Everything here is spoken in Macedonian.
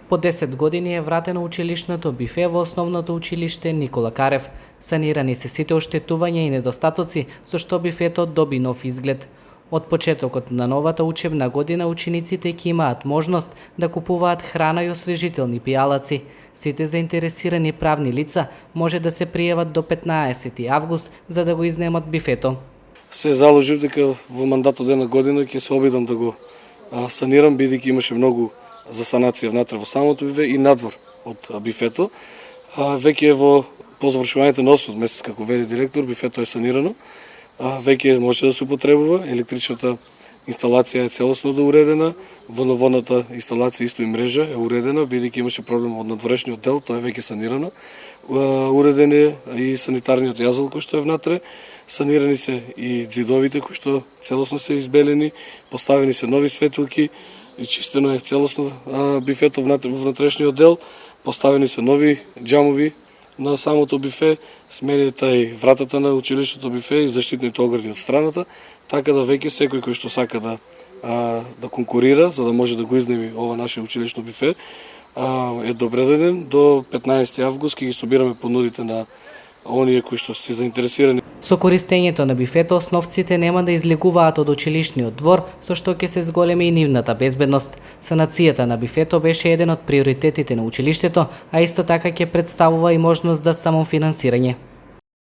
По 10 години е вратено училишното бифе во основното училиште Никола Карев. Санирани се сите оштетувања и недостатоци, со што бифето доби нов изглед. Од почетокот на новата учебна година учениците ќе имаат можност да купуваат храна и освежителни пијалаци. Сите заинтересирани правни лица може да се пријават до 15 август за да го изнемат бифето. Се заложив дека во мандатот една година ќе се обидам да го санирам, бидејќи имаше многу за санација внатре во самото бифе и надвор од бифето. Веќе по завршувањето на 8 месец, како вели директор, бифето е санирано. Веќе може да се употребува, електричната инсталација е целосно уредена, водноводната инсталација исто и мрежа е уредена, бидејќи имаше проблем од надворешниот дел, тоа е веќе санирано. Уреден е и санитарниот јазол кој што е внатре, санирани се и ѕидовите кои што целосно се избелени, поставени се нови светилки, и чистено е целосно бифето во внатрешниот дел, поставени се нови џамови на самото бифе, сменита и вратата на училишното бифе и заштитните огради од страната, така да веќе секој кој што сака да конкурира, за да може да го изнеми ова наше училишно бифе, е добредоден. До 15 август ќе ги собираме понудите на оние кои што се заинтересирани. Со користењето на бифето основците нема да излегуваат од училишниот двор, со што ќе се зголеми и нивната безбедност. Санацијата на бифето беше еден од приоритетите на училиштето, а исто така ќе представува и можност за самофинансирање.